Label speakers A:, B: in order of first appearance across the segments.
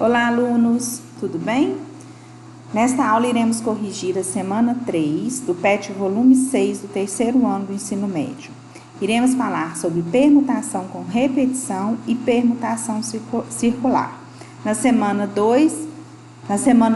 A: Olá, alunos, tudo bem? Nesta aula iremos corrigir a semana 3 do PET volume 6 do terceiro ano do ensino médio. Iremos falar sobre permutação com repetição e permutação circular. Na semana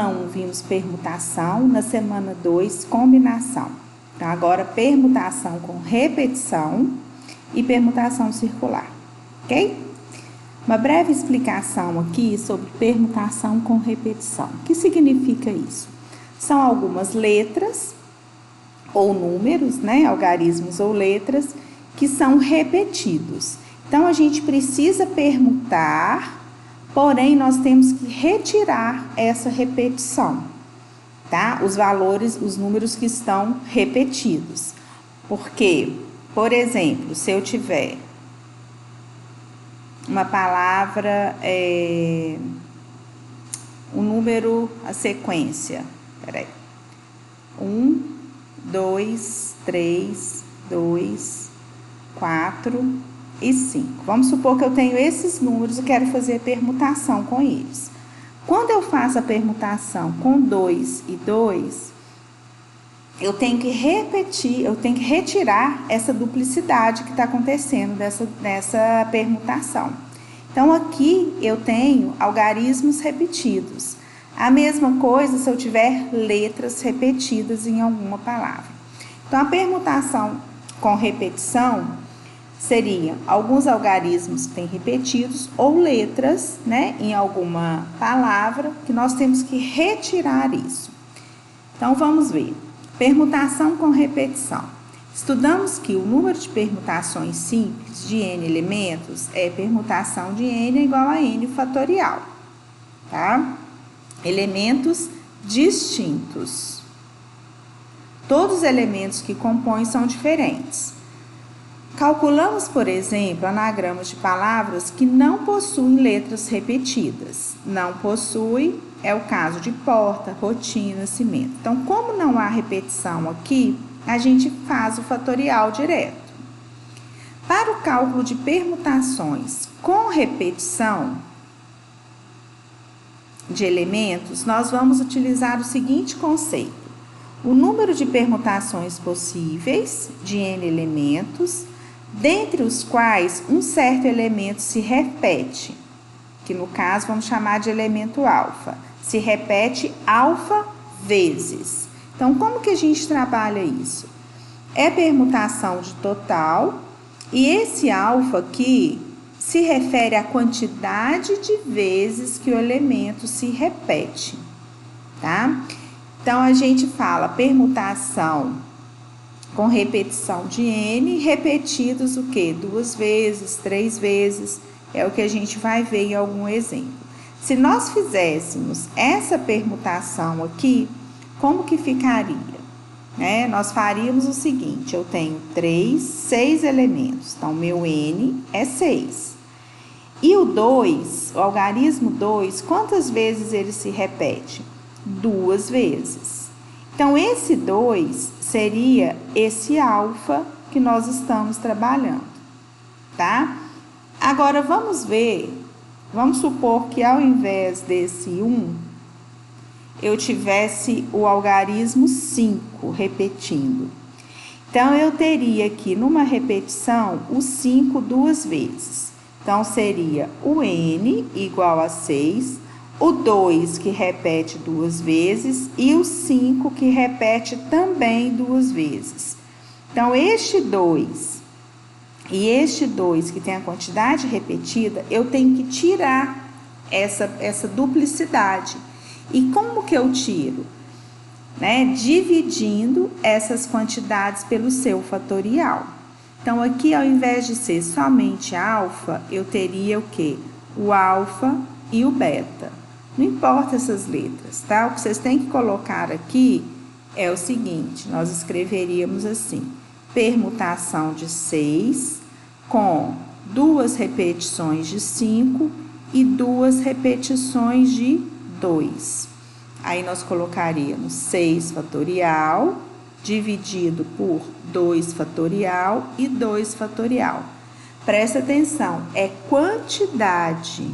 A: 1 vimos permutação, na semana 2 combinação. Então agora permutação com repetição e permutação circular, ok? Uma breve explicação aqui sobre permutação com repetição. O que significa isso? São algumas letras ou números, algarismos ou letras, que são repetidos. Então, a gente precisa permutar, porém, nós temos que retirar essa repetição, tá? Os valores, os números que estão repetidos. Porque, por exemplo, se eu tiver uma palavra, um número, a sequência, 1, 2, 3, 2, 4 e 5. Vamos supor que eu tenho esses números e quero fazer permutação com eles. Quando eu faço a permutação com 2 e 2, eu tenho que repetir, eu tenho que retirar essa duplicidade que está acontecendo nessa permutação. Então, aqui eu tenho algarismos repetidos. A mesma coisa se eu tiver letras repetidas em alguma palavra. Então, a permutação com repetição seria alguns algarismos que têm repetidos ou letras, em alguma palavra, que nós temos que retirar isso. Então, vamos ver. Permutação com repetição. Estudamos que o número de permutações simples de n elementos é permutação de n igual a n fatorial, tá? Elementos distintos. Todos os elementos que compõem são diferentes. Calculamos, por exemplo, anagramas de palavras que não possuem letras repetidas. Não possui é o caso de porta, rotina, cimento. Então, como não há repetição aqui, a gente faz o fatorial direto. Para o cálculo de permutações com repetição de elementos, nós vamos utilizar o seguinte conceito. O número de permutações possíveis de n elementos, dentre os quais um certo elemento se repete, que no caso vamos chamar de elemento alfa. Se repete alfa vezes. Então, como que a gente trabalha isso? É permutação de total, e esse alfa aqui se refere à quantidade de vezes que o elemento se repete, tá? Então, a gente fala permutação com repetição de n, repetidos o quê? 2 vezes, 3 vezes, é o que a gente vai ver em algum exemplo. Se nós fizéssemos essa permutação aqui, como que ficaria? Nós faríamos o seguinte, eu tenho 6 elementos, então meu n é 6. E o 2, o algarismo 2, quantas vezes ele se repete? 2 vezes. Então, esse 2 seria esse alfa que nós estamos trabalhando, tá? Agora, vamos ver. Vamos supor que ao invés desse 1, eu tivesse o algarismo 5 repetindo. Então, eu teria aqui numa repetição o 5 2 vezes. Então, seria o n igual a 6, o 2 que repete 2 vezes e o 5 que repete também 2 vezes. Então, este 2... e este 2 que tem a quantidade repetida, eu tenho que tirar essa duplicidade. E como que eu tiro? Dividindo essas quantidades pelo seu fatorial. Então, aqui, ao invés de ser somente alfa, eu teria o quê? O alfa e o beta. Não importa essas letras, tá? O que vocês têm que colocar aqui é o seguinte, nós escreveríamos assim. Permutação de 6 com 2 repetições de 5 e 2 repetições de 2. Aí, nós colocaríamos 6 fatorial dividido por 2 fatorial e 2 fatorial. Presta atenção, é quantidade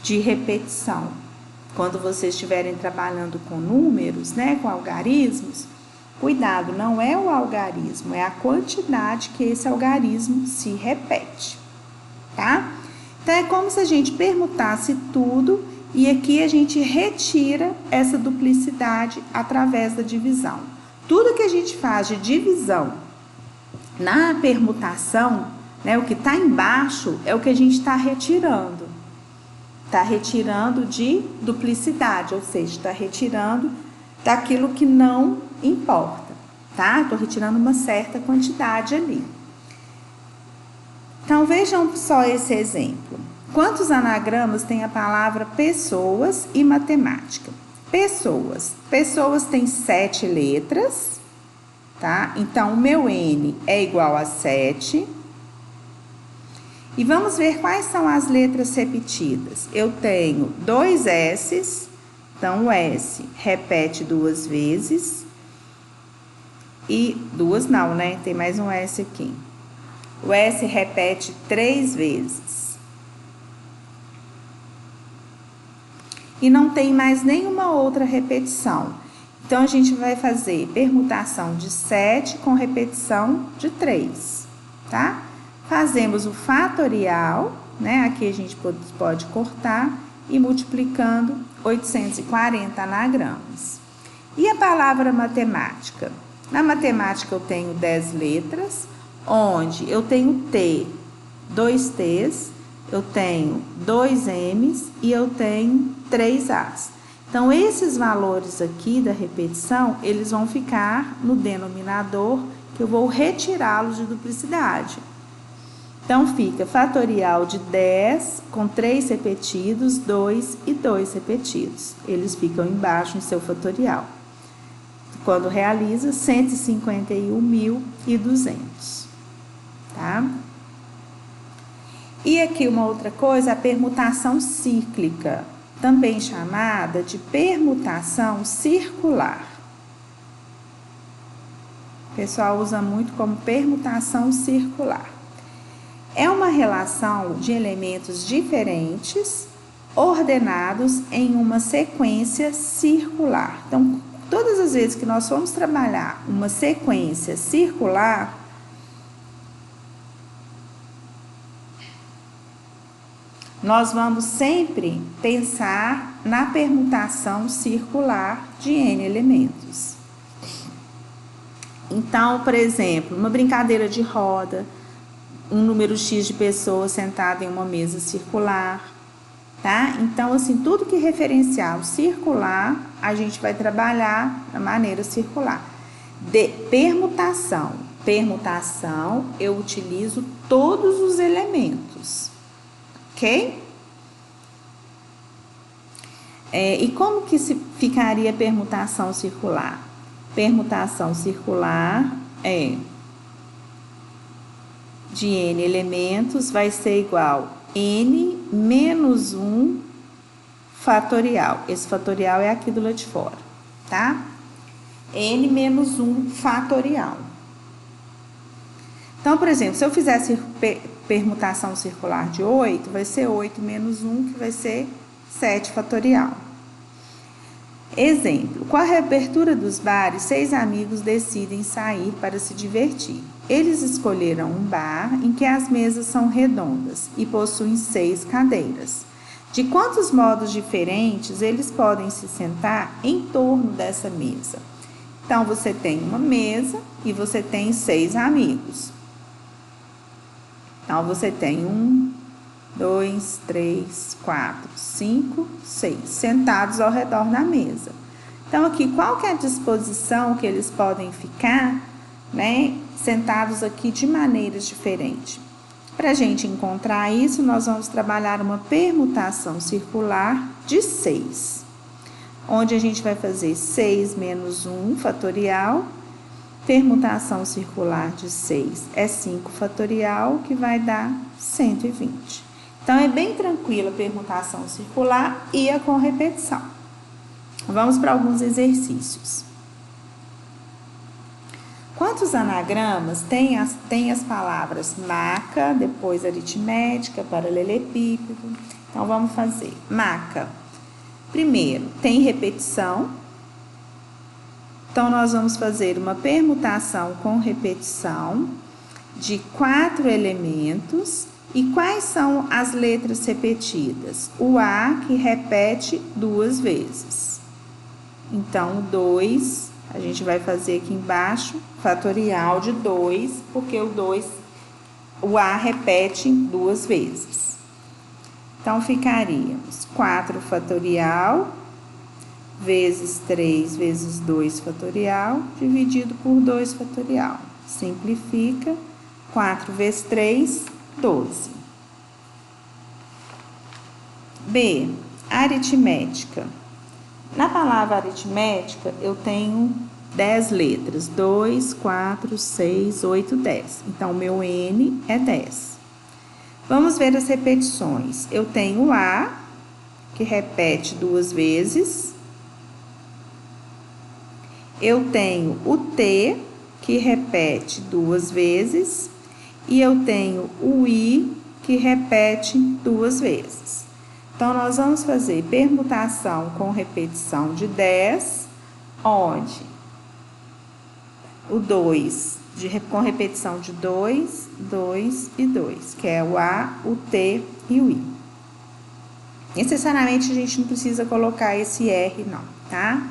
A: de repetição. Quando vocês estiverem trabalhando com números, né, com algarismos, cuidado, não é o algarismo, é a quantidade que esse algarismo se repete, tá? Então, é como se a gente permutasse tudo e aqui a gente retira essa duplicidade através da divisão. Tudo que a gente faz de divisão na permutação, né, o que está embaixo é o que a gente está retirando. Está retirando de duplicidade, ou seja, está retirando daquilo que não importa, tá? Estou retirando uma certa quantidade ali. Então, vejam só esse exemplo. Quantos anagramas tem a palavra pessoas e matemática? Pessoas. Pessoas tem 7 letras, tá? Então, o meu N é igual a 7. E vamos ver quais são as letras repetidas. Eu tenho 2 S's, então o S repete 2 vezes. E 2 não, né? Tem mais um S aqui. O S repete 3 vezes. E não tem mais nenhuma outra repetição. Então, a gente vai fazer permutação de 7 com repetição de 3, tá? Fazemos o fatorial, né? Aqui a gente pode cortar e multiplicando 840 anagramas. E a palavra matemática? Na matemática eu tenho 10 letras, onde eu tenho T, 2 T's, eu tenho 2 M's e eu tenho 3 A's. Então, esses valores aqui da repetição, eles vão ficar no denominador, que eu vou retirá-los de duplicidade. Então, fica fatorial de 10 com 3 repetidos, 2 e 2 repetidos. Eles ficam embaixo em seu fatorial. Quando realiza, 151.200, tá? E aqui uma outra coisa, a permutação cíclica, também chamada de permutação circular. O pessoal usa muito como permutação circular. É uma relação de elementos diferentes, ordenados em uma sequência circular. Então, todas as vezes que nós formos trabalhar uma sequência circular, nós vamos sempre pensar na permutação circular de N elementos. Então, por exemplo, uma brincadeira de roda, um número X de pessoas sentadas em uma mesa circular, tá? Então, assim, tudo que referenciar o circular, a gente vai trabalhar da maneira circular. De permutação. Permutação, eu utilizo todos os elementos, ok? E como que ficaria a permutação circular? Permutação circular é de N elementos vai ser igual N menos 1 fatorial. Esse fatorial é aqui do lado de fora, tá? N menos 1 fatorial. Então, por exemplo, se eu fizesse permutação circular de 8, vai ser 8 menos 1, que vai ser 7 fatorial. Exemplo, com a reabertura dos bares, 6 amigos decidem sair para se divertir. Eles escolheram um bar em que as mesas são redondas e possuem 6 cadeiras. De quantos modos diferentes eles podem se sentar em torno dessa mesa? Então, você tem uma mesa e você tem 6 amigos. Então, você tem 1, 2, 3, 4, 5, 6 sentados ao redor da mesa. Então, aqui, qual que é a disposição que eles podem ficar, né, sentados aqui de maneiras diferentes? Para a gente encontrar isso, nós vamos trabalhar uma permutação circular de 6, onde a gente vai fazer 6 menos 1 fatorial. Permutação circular de 6 é 5 fatorial, que vai dar 120. Então, é bem tranquila a permutação circular e a com repetição. Vamos para alguns exercícios. Quantos anagramas tem as palavras maca, depois aritmética, paralelepípedo? Então, vamos fazer. Maca. Primeiro, tem repetição. Então, nós vamos fazer uma permutação com repetição de 4 elementos. E quais são as letras repetidas? O A, que repete 2 vezes. Então, o 2, a gente vai fazer aqui embaixo, fatorial de 2, porque o A repete 2 vezes. Então, ficaríamos 4 fatorial vezes 3 vezes 2 fatorial, dividido por 2 fatorial. Simplifica, 4 vezes 3, 12. B, aritmética. Na palavra aritmética, eu tenho 10 letras. 2, 4, 6, 8, 10. Então, o meu N é 10. Vamos ver as repetições. Eu tenho o A, que repete 2 vezes. Eu tenho o T, que repete 2 vezes. E eu tenho o I, que repete 2 vezes. Então, nós vamos fazer permutação com repetição de 10, onde o 2, com repetição de 2, 2 e 2, que é o A, o T e o I. Necessariamente, a gente não precisa colocar esse R, não, tá?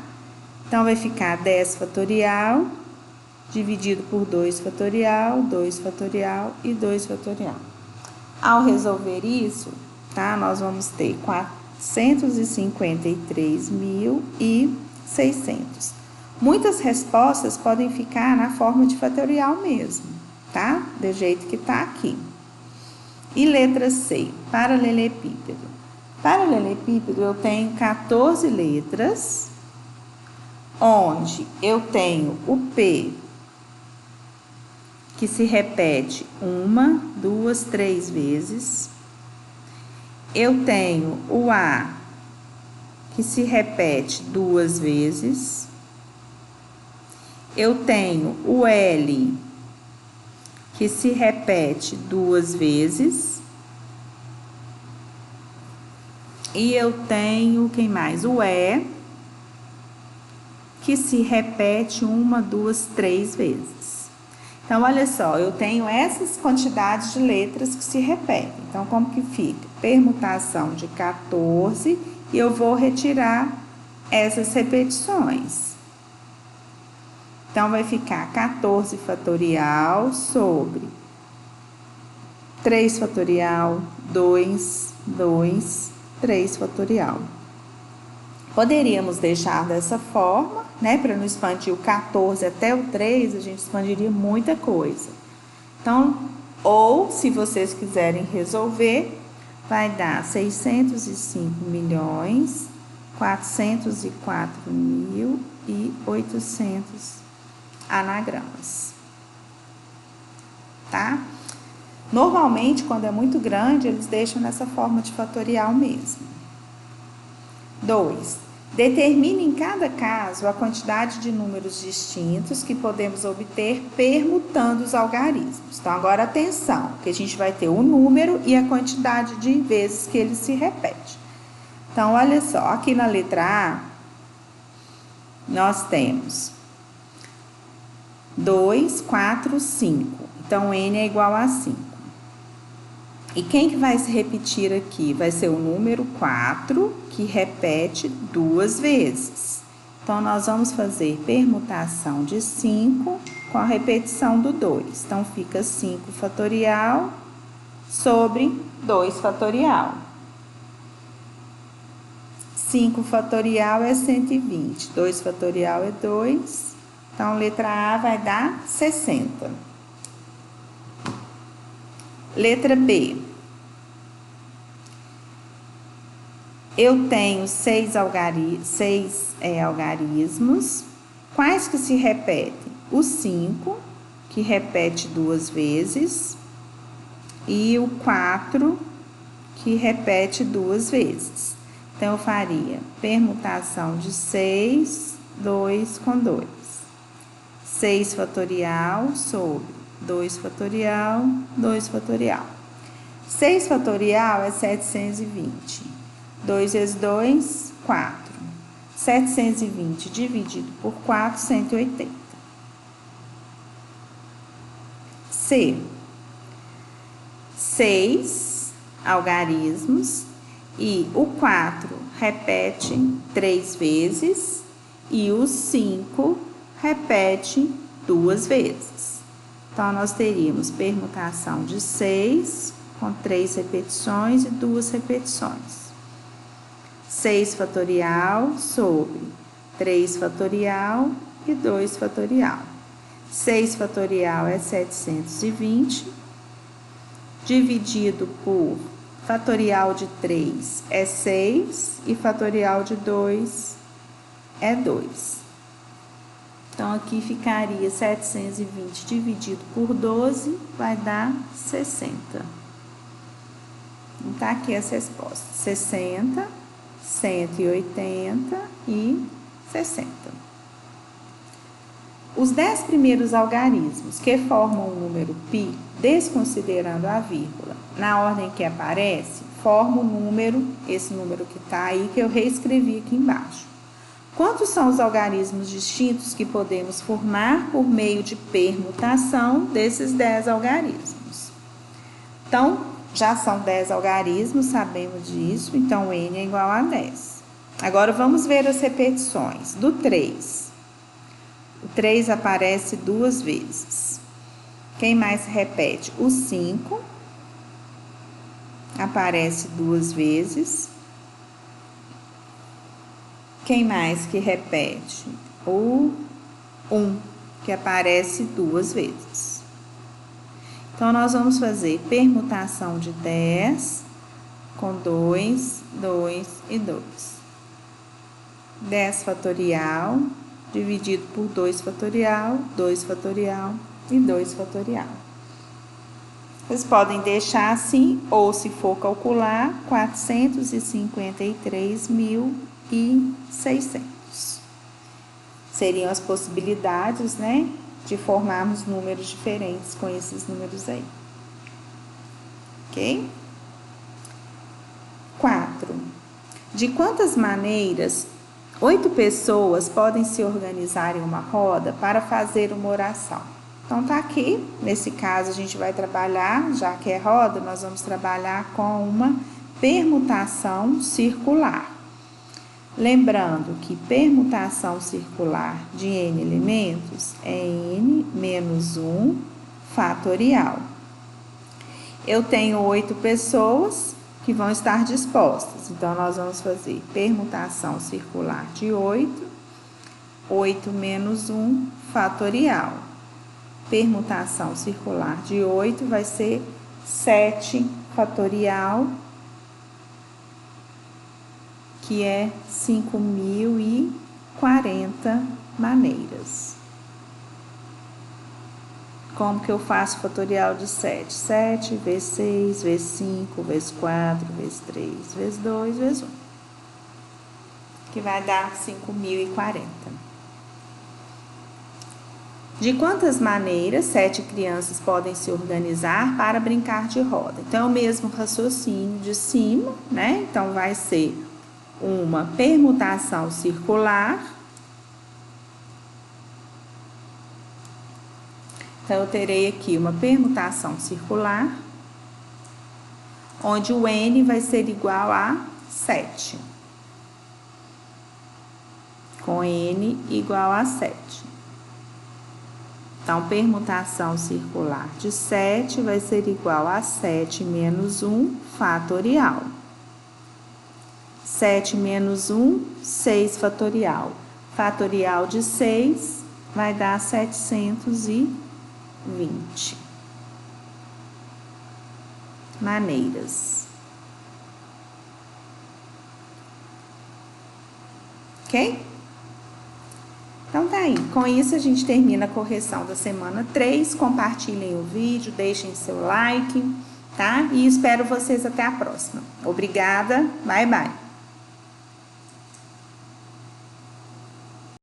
A: Então, vai ficar 10 fatorial, dividido por 2 fatorial, 2 fatorial e 2 fatorial. Ao resolver isso, tá? Nós vamos ter 453.600. Muitas respostas podem ficar na forma de fatorial mesmo, tá? Do jeito que tá aqui. E letra C, paralelepípedo. Paralelepípedo, eu tenho 14 letras, onde eu tenho o P, que se repete 1, 2, 3 vezes. Eu tenho o A, que se repete 2 vezes. Eu tenho o L, que se repete 2 vezes. E eu tenho, quem mais? O E, que se repete 1, 2, 3 vezes. Então, olha só, eu tenho essas quantidades de letras que se repetem. Então, como que fica? Permutação de 14 e eu vou retirar essas repetições. Então, vai ficar 14 fatorial sobre 3 fatorial, 2, 2, 3 fatorial. Poderíamos deixar dessa forma, né? Para não expandir o 14 até o 3, a gente expandiria muita coisa. Então, ou se vocês quiserem resolver, vai dar 605.404.800 anagramas. Tá? Normalmente, quando é muito grande, eles deixam nessa forma de fatorial mesmo. 2. Determine em cada caso a quantidade de números distintos que podemos obter permutando os algarismos. Então, agora atenção, que a gente vai ter o número e a quantidade de vezes que ele se repete. Então, olha só, aqui na letra A, nós temos 2, 4, 5. Então, N é igual a 5. E quem que vai se repetir aqui? Vai ser o número 4, que repete 2 vezes. Então, nós vamos fazer permutação de 5 com a repetição do 2. Então, fica 5 fatorial sobre 2 fatorial. 5 fatorial é 120. 2 fatorial é 2. Então, letra A vai dar 60. Letra B. Eu tenho 6 algarismos. Quais que se repetem? O 5, que repete 2 vezes. E o 4, que repete 2 vezes. Então, eu faria permutação de 6, 2 com 2. 6 fatorial sobre 2 fatorial, 2 fatorial. 6 fatorial é 720. 2 vezes 2, 4. 720 dividido por 4, 180. C. 6 algarismos e o 4 repete 3 vezes e o 5 repete 2 vezes. Então, nós teríamos permutação de 6 com 3 repetições e 2 repetições. 6 fatorial sobre 3 fatorial e 2 fatorial. 6 fatorial é 720, dividido por fatorial de 3 é 6 e fatorial de 2 é 2. Então, aqui ficaria 720 dividido por 12, vai dar 60. Então, tá aqui as respostas: 60, 180 e 60. Os 10 primeiros algarismos que formam o número π, desconsiderando a vírgula, na ordem que aparece, formam o número, esse número que está aí, que eu reescrevi aqui embaixo. Quantos são os algarismos distintos que podemos formar por meio de permutação desses 10 algarismos? Então, já são 10 algarismos, sabemos disso, então n é igual a 10. Agora, vamos ver as repetições. Do 3. O 3 aparece 2 vezes. Quem mais repete? O 5 aparece 2 vezes. Quem mais que repete? O 1, que aparece 2 vezes. Então, nós vamos fazer permutação de 10 com 2, 2 e 2. 10 fatorial dividido por 2 fatorial, 2 fatorial e 2 fatorial. Vocês podem deixar assim, ou se for calcular, 453.600. Seriam as possibilidades, né, de formarmos números diferentes com esses números aí. Ok? 4. De quantas maneiras 8 pessoas podem se organizar em uma roda para fazer uma oração? Então, tá aqui. Nesse caso, a gente vai trabalhar, já que é roda, nós vamos trabalhar com uma permutação circular. Lembrando que permutação circular de n elementos é n menos 1 fatorial. Eu tenho 8 pessoas que vão estar dispostas. Então, nós vamos fazer permutação circular de 8, 8 menos 1 fatorial. Permutação circular de 8 vai ser 7 fatorial, que é 5.040 maneiras. Como que eu faço fatorial de 7? 7 vezes 6, vezes 5, vezes 4, vezes 3, vezes 2, vezes 1. Que vai dar 5.040. De quantas maneiras 7 crianças podem se organizar para brincar de roda? Então, é o mesmo raciocínio de cima, né? Então, vai ser uma permutação circular. Então, eu terei aqui uma permutação circular, onde o n vai ser igual a 7. Com n igual a 7. Então, permutação circular de 7 vai ser igual a 7 menos 1 fatorial. 7 menos 1, 6 fatorial. Fatorial de 6 vai dar 720 maneiras. Ok? Então, tá aí. Com isso, a gente termina a correção da semana 3. Compartilhem o vídeo, deixem seu like, tá? E espero vocês até a próxima. Obrigada. Bye, bye.